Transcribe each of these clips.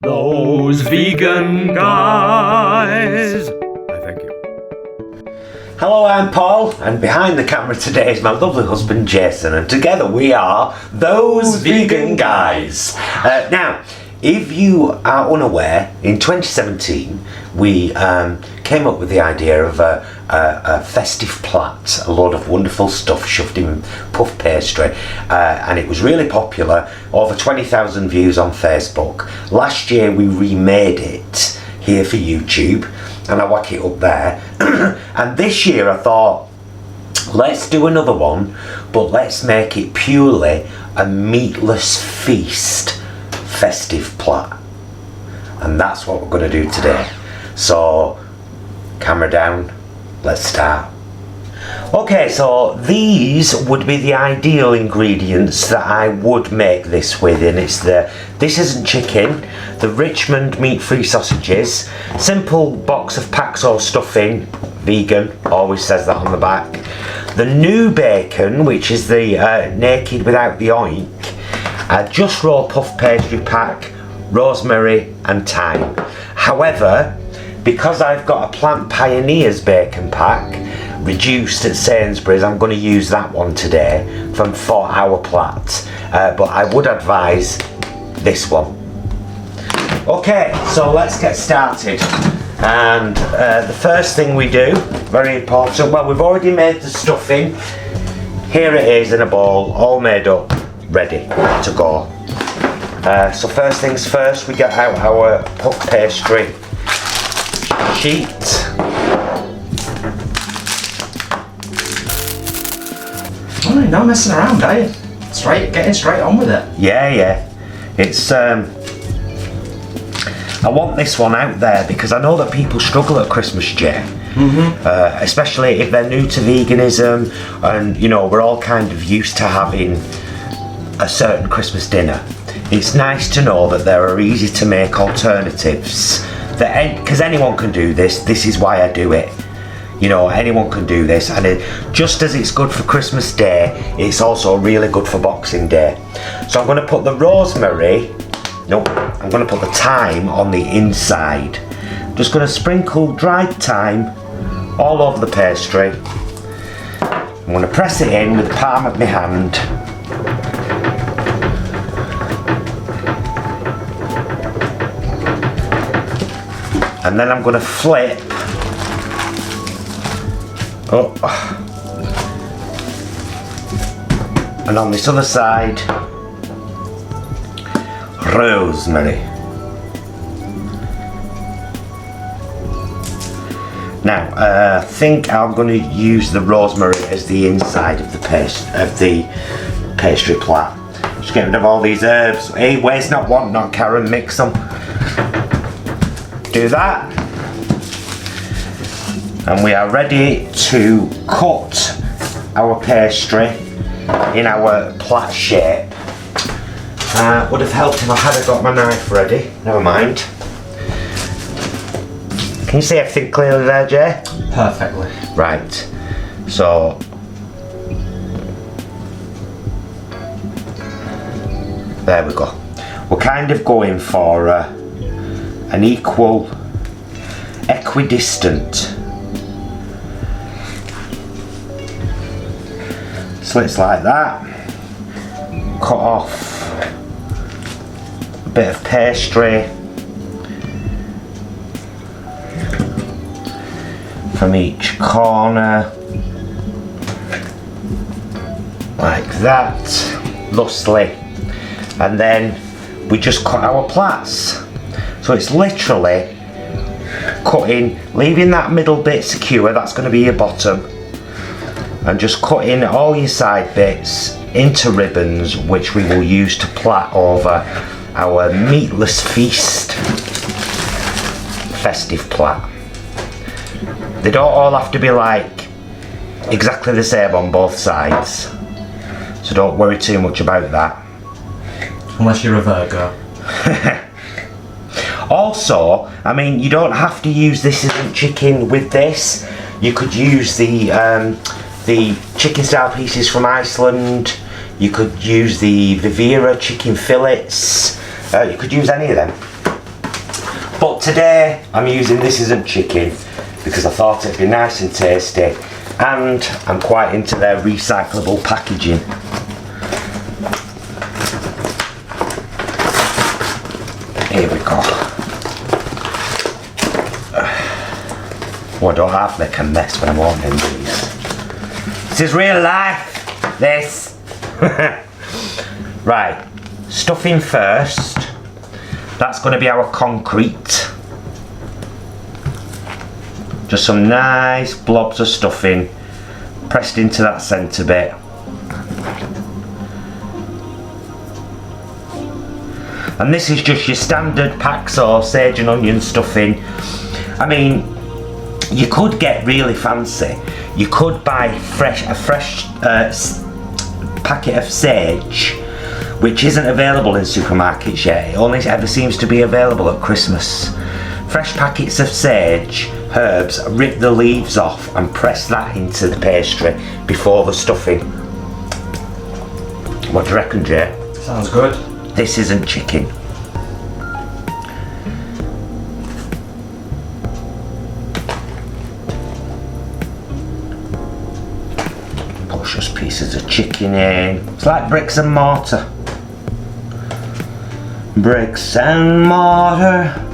Those vegan guys. Thank you. Hello, I'm Paul, and behind the camera today is my lovely husband Jason, and together we are Those Vegan Guys. Now, if you are unaware, in 2017 we came up with the idea of a festive plait, a load of wonderful stuff shoved in puff pastry, and it was really popular, over 20,000 views on Facebook. Last year we remade it here for YouTube, and I whack it up there. And this year I thought, let's do another one, but let's make it purely a meatless feast festive plait, and that's what we're going to do today. So camera down, let's start. Okay, so these would be the ideal ingredients that I would make this with, and this isn't chicken, the Richmond meat-free sausages, simple box of Paxo stuffing, vegan, always says that on the back, the new bacon, which is the naked without the oink, just raw puff pastry pack, rosemary and thyme. However, because I've got a Plant Pioneers bacon pack reduced at Sainsbury's, I'm going to use that one today for our plait, but I would advise this one. Okay, so let's get started. And the first thing we do, very important, well, we've already made the stuffing. Here it is in a bowl, all made up, ready to go. So first things first, we get out our puff pastry sheet. Oh, no messing around, are you? Getting straight on with it. Yeah. It's I want this one out there because I know that people struggle at Christmas, Jay. Especially if they're new to veganism, and you know, we're all kind of used to having a certain Christmas dinner. It's nice to know that there are easy to make alternatives, because anyone can do this. This is why I do it. You know, anyone can do this, and just as it's good for Christmas Day, it's also really good for Boxing Day. So I'm going to put the rosemary, I'm going to put the thyme on the inside. Just going to sprinkle dried thyme all over the pastry. I'm going to press it in with the palm of my hand. And then I'm going to flip up, and on this other side, rosemary. Now, I think I'm going to use the rosemary as the inside of the pastry plait. Just get rid of all these herbs. Hey, waste not, want not, Karen, mix them. Do that, and we are ready to cut our pastry in our plait shape. Would have helped if I had got my knife ready. Never mind. Can you see everything clearly there, Jay? Perfectly. Right. So there we go. We're kind of going for an equidistant slits like that. Cut off a bit of pastry from each corner, like that, thusly, and then we just cut our plaits. So it's literally cutting, leaving that middle bit secure, that's going to be your bottom, and just cutting all your side bits into ribbons, which we will use to plait over our meatless feast festive plait. They don't all have to be like exactly the same on both sides, so don't worry too much about that. Unless you're a Virgo. Also, I mean, you don't have to use this isn't chicken with this. You could use the chicken style pieces from Iceland. You could use the Vivera chicken fillets. You could use any of them. But today I'm using This Isn't Chicken because I thought it'd be nice and tasty, and I'm quite into their recyclable packaging. Here we go. Oh, I don't have to make a mess when I'm opening these. This is real life, this. Right, stuffing first. That's going to be our concrete. Just some nice blobs of stuffing pressed into that centre bit. And this is just your standard pack sausage and onion stuffing. I mean, you could get really fancy. You could buy a fresh packet of sage, which isn't available in supermarkets yet. It only ever seems to be available at Christmas. Fresh packets of sage, herbs, rip the leaves off and press that into the pastry before the stuffing. What do you reckon, Jay? Sounds good. This isn't chicken. Push just pieces of chicken in. It's like bricks and mortar. Bricks and mortar.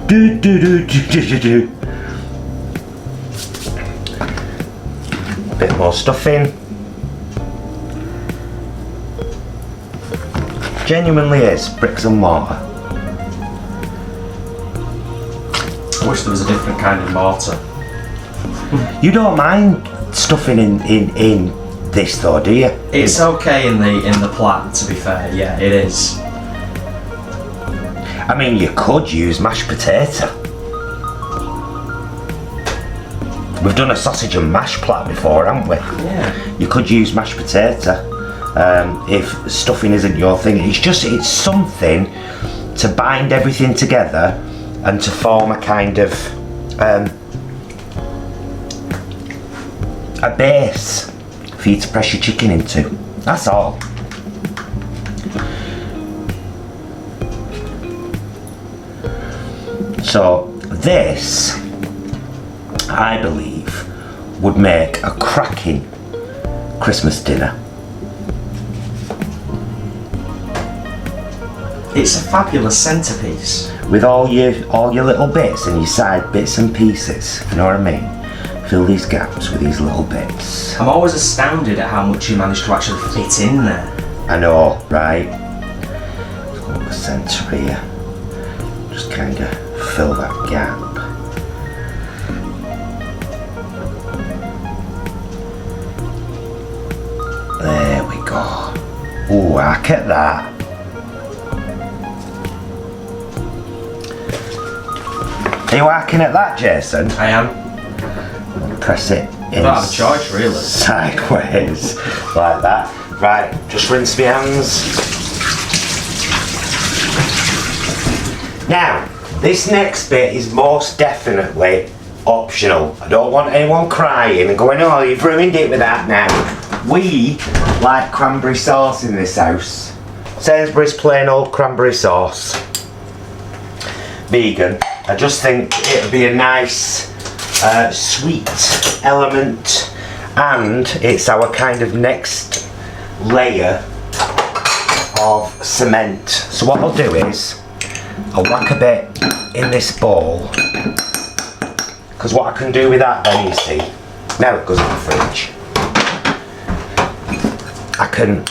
Do do do do do do do. A bit more stuffing. Genuinely is bricks and mortar. I wish there was a different kind of mortar. You don't mind stuffing in this though, do you? It's okay in the plat, to be fair. Yeah, it is. I mean, you could use mashed potato. We've done a sausage and mash plat before, haven't we? Yeah. You could use mashed potato if stuffing isn't your thing. It's something to bind everything together and to form a kind of a base for you to press your chicken into. That's all. So this, I believe, would make a cracking Christmas dinner. It's a fabulous centerpiece. With all your little bits and your side bits and pieces, you know what I mean? Fill these gaps with these little bits. I'm always astounded at how much you managed to actually fit in there. I know, right? Let's go to the centre here. Just kind of fill that gap. There we go. Ooh, look at that. Are you working at that, Jason? I am. Press it in. I don't have a choice, really. Sideways, like that. Right, just rinse my hands. Now, this next bit is most definitely optional. I don't want anyone crying and going, oh, you've ruined it with that now. We like cranberry sauce in this house. Sainsbury's plain old cranberry sauce. Vegan. I just think it would be a nice sweet element, and it's our kind of next layer of cement. So what I'll do is I'll whack a bit in this bowl, because what I can do with that then, you see, now it goes in the fridge, I can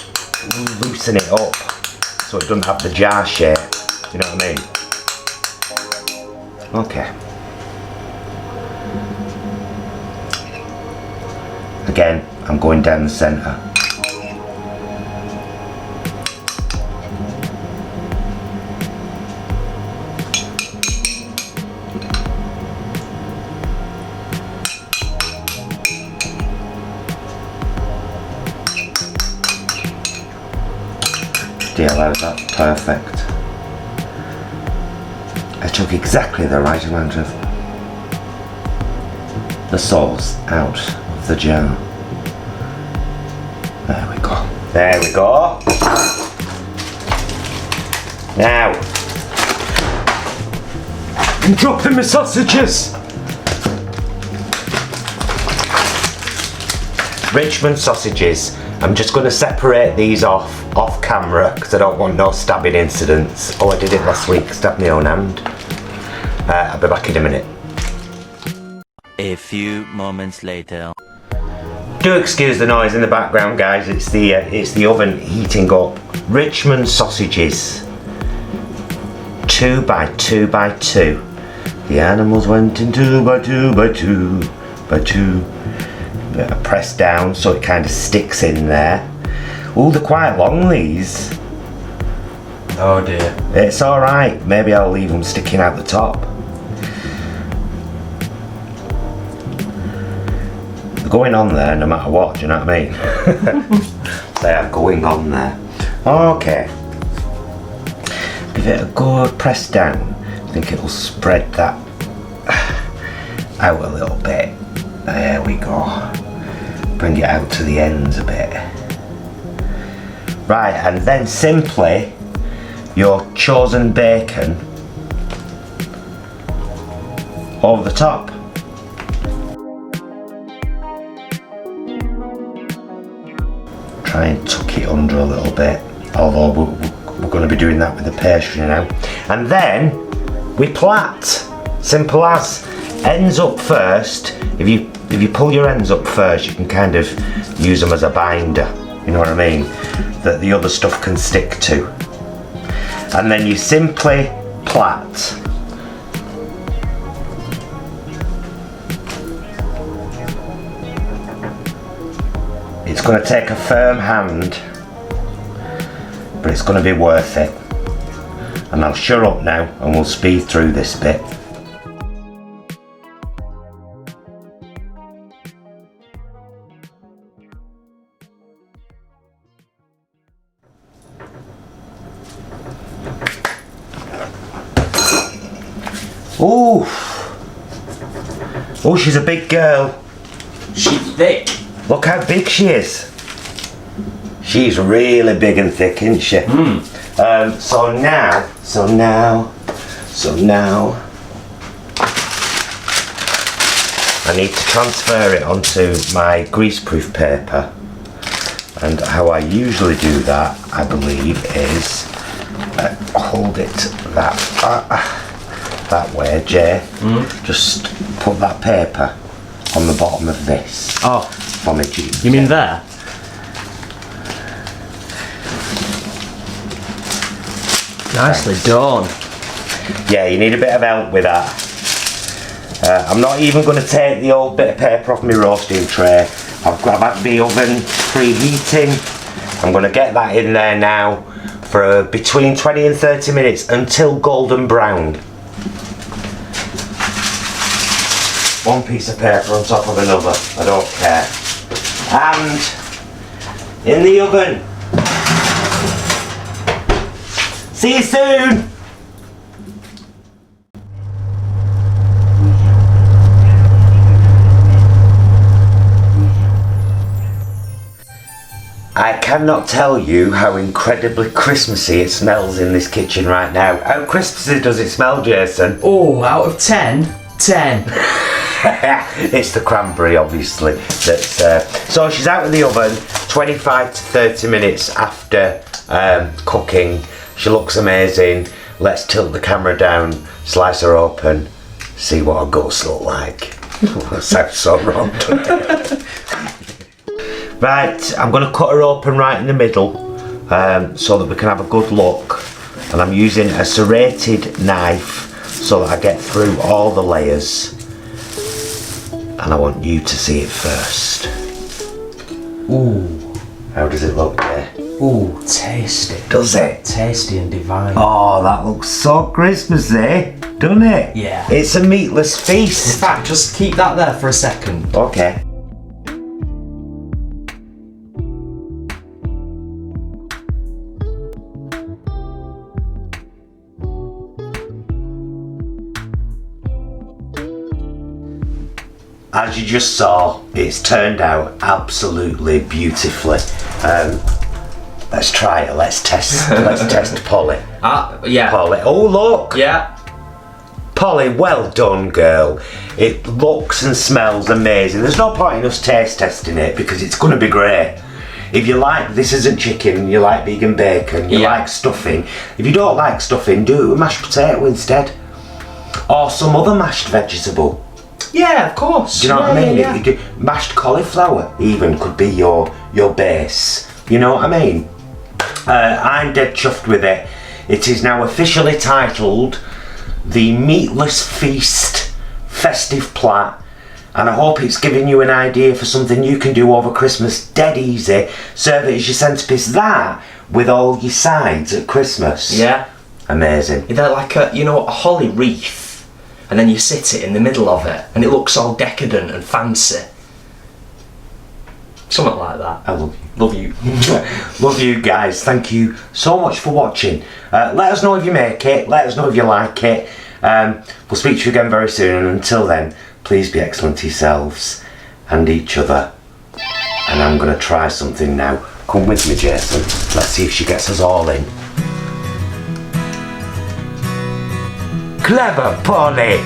loosen it up so it doesn't have the jar shape, you know what I mean? Okay. Again, I'm going down the centre. DLO, that's perfect. I took exactly the right amount of the sauce out of the jar. There we go. There we go. Now, I'm dropping my sausages. Richmond sausages. I'm just going to separate these off camera because I don't want no stabbing incidents. Oh, I did it last week, stabbed my own hand. I'll be back in a minute. A few moments later. Do excuse the noise in the background, guys. It's the oven heating up. Richmond sausages. 2 by 2 by 2. The animals went in 2 by 2 by 2 by 2. Press down so it kind of sticks in there. Oh, they're quite long, these. Oh dear. It's alright. Maybe I'll leave them sticking out the top. They're going on there no matter what, do you know what I mean? They are going on there. Okay. Give it a good press down. I think it'll spread that out a little bit. There we go. Bring it out to the ends a bit. Right, and then simply your chosen bacon over the top. Try and tuck it under a little bit, although we're going to be doing that with the pastry now. And then we plait. Simple as. Ends up first. If you pull your ends up first, you can kind of use them as a binder. You know what I mean? That the other stuff can stick to. And then you simply plait. It's going to take a firm hand, but it's going to be worth it. And I'll shut up now and we'll speed through this bit. Ooh. Oh, she's a big girl. She's thick. Look how big she is. She's really big and thick, isn't she? So now, I need to transfer it onto my greaseproof paper. And how I usually do that, I believe, is hold it that way, Jay. Just put that paper on the bottom of this. Oh, for me, you mean there? Nicely done. Yeah, you need a bit of help with that. I'm not even going to take the old bit of paper off my roasting tray. I've got the oven preheating. I'm going to get that in there now for between 20 and 30 minutes until golden brown. One piece of paper on top of another, I don't care. And in the oven. See you soon! I cannot tell you how incredibly Christmassy it smells in this kitchen right now. How Christmassy does it smell, Jason? Oh, out of 10, 10. It's the cranberry, obviously. So she's out of the oven 25 to 30 minutes after cooking. She looks amazing. Let's tilt the camera down, slice her open, see what her guts look like. That sounds so wrong, doesn't it? Right, I'm going to cut her open right in the middle so that we can have a good look. And I'm using a serrated knife so that I get through all the layers. And I want you to see it first. Ooh. How does it look there? Ooh, tasty. Does it? Tasty and divine. Oh, that looks so Christmassy, doesn't it? Yeah. It's a meatless In feast. fact, just keep that there for a second. Okay. As you just saw, it's turned out absolutely beautifully. Let's try it. Let's test. Let's test Polly. Yeah. Polly. Oh look! Yeah. Polly, well done, girl. It looks and smells amazing. There's no point in us taste testing it because it's going to be great. If you like This Isn't Chicken, you like vegan bacon, you like stuffing. If you don't like stuffing, do it with mashed potato instead. Or some other mashed vegetable. Yeah, of course. Do you know what I mean? Yeah. You do, mashed cauliflower even could be your base. You know what I mean? I'm dead chuffed with it. It is now officially titled the Meatless Feast Festive Plait, and I hope it's giving you an idea for something you can do over Christmas dead easy. Serve it as your centerpiece, that with all your sides at Christmas. Yeah. Amazing. They're like a holly wreath, and then you sit it in the middle of it, and it looks all decadent and fancy. Something like that. I love you. Love you. Love you guys. Thank you so much for watching. Let us know if you make it. Let us know if you like it. We'll speak to you again very soon, and until then, please be excellent to yourselves and each other. And I'm going to try something now. Come with me, Jason. Let's see if she gets us all in. Clever Polly.